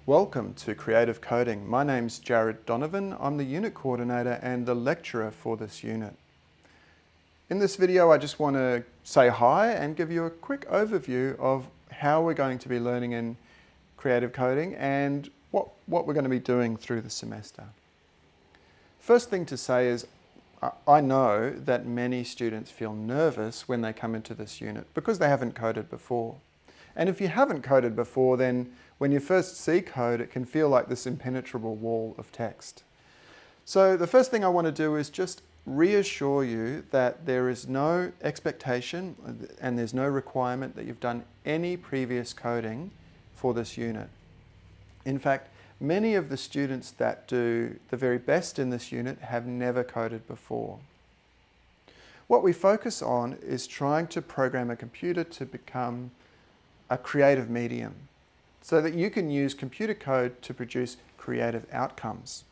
Welcome to Creative Coding. My name's Jared Donovan. I'm the unit coordinator and the lecturer for this unit. In this video, I just want to say hi and give you a quick overview of how we're going to be learning in creative coding and what we're going to be doing through the semester. First thing to say is I know that many students feel nervous when they come into this unit because they haven't coded before. And if you haven't coded before, then when you first see code, it can feel like this impenetrable wall of text. So the first thing I want to do is just reassure you that there is no expectation and there's no requirement that you've done any previous coding for this unit. In fact, many of the students that do the very best in this unit have never coded before. What we focus on is trying to program a computer to become a creative medium so that you can use computer code to produce creative outcomes.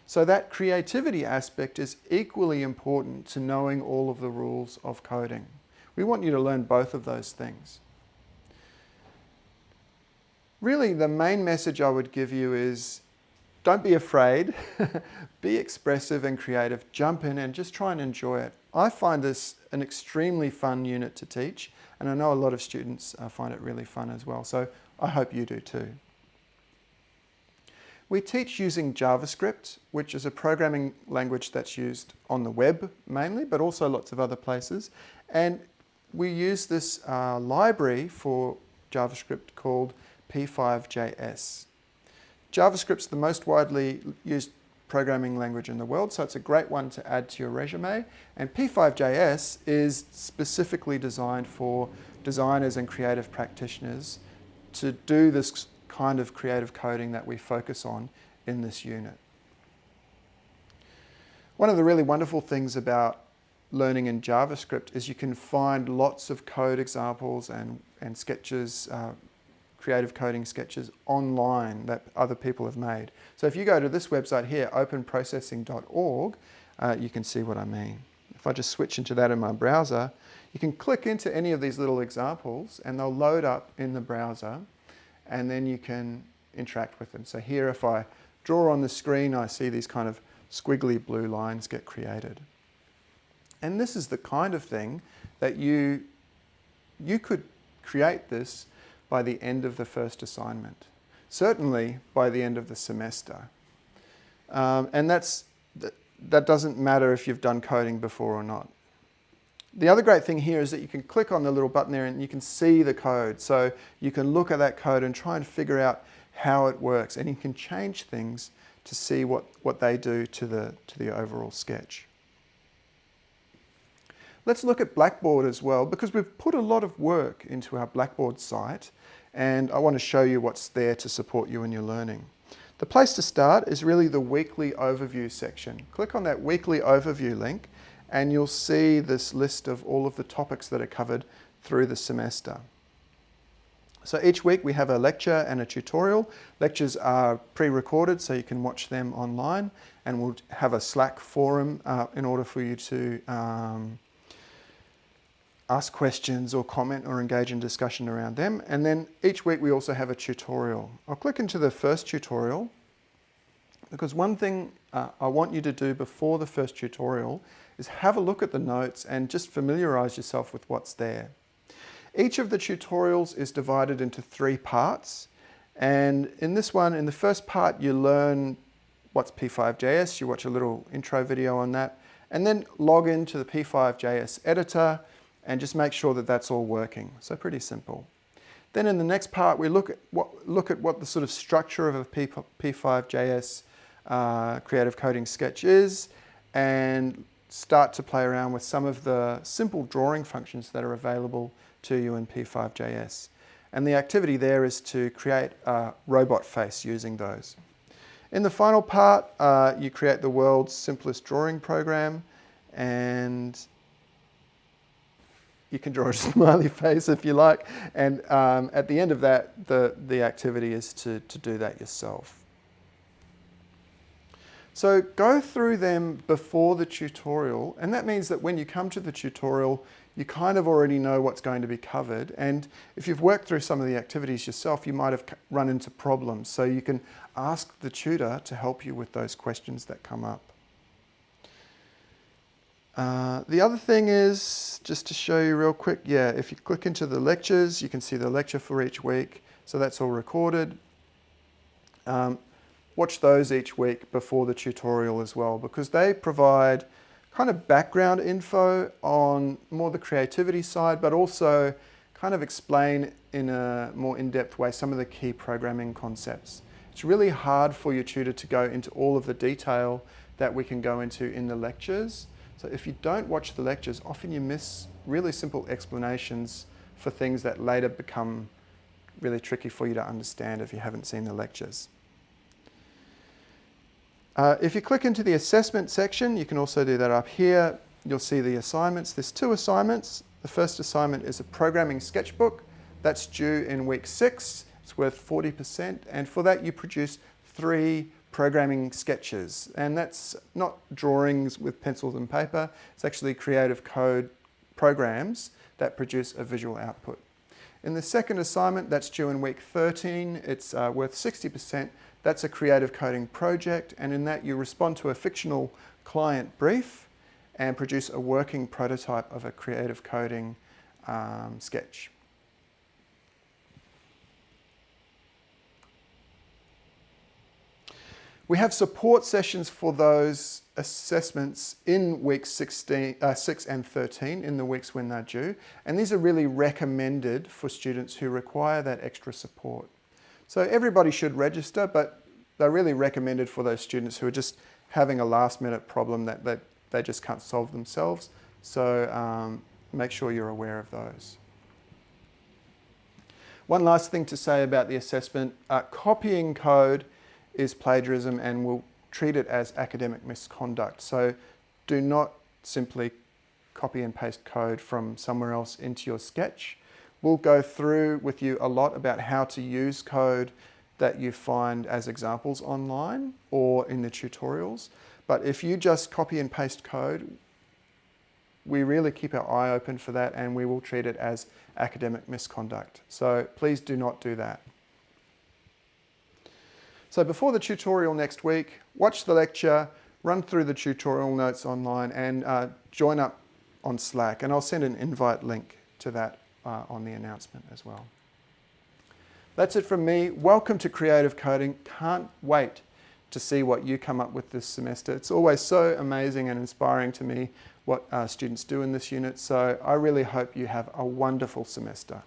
So that creativity aspect is equally important to knowing all of the rules of coding. We want you to learn both of those things. Really, the main message I would give you is don't be afraid, be expressive and creative, jump in and just try and enjoy it. I find this an extremely fun unit to teach, and I know a lot of students find it really fun as well, so I hope you do too. We teach using JavaScript, which is a programming language that's used on the web mainly, but also lots of other places. And we use this library for JavaScript called P5.js. JavaScript's the most widely used programming language in the world, so it's a great one to add to your resume. And P5.js is specifically designed for designers and creative practitioners to do this kind of creative coding that we focus on in this unit. One of the really wonderful things about learning in JavaScript is you can find lots of code examples and sketches, creative coding sketches online that other people have made. So if you go to this website here, openprocessing.org, you can see what I mean. If I just switch into that in my browser, you can click into any of these little examples and they'll load up in the browser and then you can interact with them. So here, if I draw on the screen, I see these kind of squiggly blue lines get created. And this is the kind of thing that you could create this by the end of the first assignment, certainly by the end of the semester. And that doesn't matter if you've done coding before or not. The other great thing here is that you can click on the little button there and you can see the code. So you can look at that code and try and figure out how it works, and you can change things to see what they do to the overall sketch. Let's look at Blackboard as well, because we've put a lot of work into our Blackboard site, and I want to show you what's there to support you in your learning. The place to start is really the weekly overview section. Click on that weekly overview link and you'll see this list of all of the topics that are covered through the semester. So each week we have a lecture and a tutorial. Lectures are pre-recorded so you can watch them online, and we'll have a Slack forum in order for you to ask questions or comment or engage in discussion around them. And then each week we also have a tutorial. I'll click into the first tutorial because one thing I want you to do before the first tutorial is have a look at the notes and just familiarize yourself with what's there. Each of the tutorials is divided into 3 parts. And in this one, in the first part, you learn what's P5.js, you watch a little intro video on that, and then log into the P5.js editor and just make sure that that's all working. So pretty simple. Then in the next part, we look at what the sort of structure of a P5.js creative coding sketch is, and start to play around with some of the simple drawing functions that are available to you in P5.js. And the activity there is to create a robot face using those. In the final part, you create the world's simplest drawing program, and you can draw a smiley face if you like. And at the end of that, the activity is to do that yourself. So go through them before the tutorial, and that means that when you come to the tutorial, you kind of already know what's going to be covered. And if you've worked through some of the activities yourself, you might have run into problems. So you can ask the tutor to help you with those questions that come up. The other thing is, just to show you real quick, if you click into the lectures, you can see the lecture for each week. So that's all recorded. Watch those each week before the tutorial as well, because they provide kind of background info on more the creativity side, but also kind of explain in a more in-depth way some of the key programming concepts. It's really hard for your tutor to go into all of the detail that we can go into in the lectures. So if you don't watch the lectures, often you miss really simple explanations for things that later become really tricky for you to understand if you haven't seen the lectures. If you click into the assessment section, you can also do that up here. You'll see the assignments. There's 2 assignments. The first assignment is a programming sketchbook. That's due in week 6. It's worth 40%. And for that, you produce 3 programming sketches. And that's not drawings with pencils and paper. It's actually creative code programs that produce a visual output. In the second assignment, that's due in week 13. It's worth 60%. That's a creative coding project, and in that you respond to a fictional client brief and produce a working prototype of a creative coding sketch. We have support sessions for those assessments in weeks 6 and 13, in the weeks when they're due, and these are really recommended for students who require that extra support. So everybody should register, but they're really recommended for those students who are just having a last-minute problem that they just can't solve themselves. So make sure you're aware of those. One last thing to say about the assessment, copying code is plagiarism and we'll treat it as academic misconduct. So do not simply copy and paste code from somewhere else into your sketch. We'll go through with you a lot about how to use code that you find as examples online or in the tutorials. But if you just copy and paste code, we really keep our eye open for that and we will treat it as academic misconduct. So please do not do that. So before the tutorial next week, watch the lecture, run through the tutorial notes online and join up on Slack. And I'll send an invite link to that on the announcement as well. That's it from me. Welcome to Creative Coding. Can't wait to see what you come up with this semester. It's always so amazing and inspiring to me what students do in this unit. So I really hope you have a wonderful semester.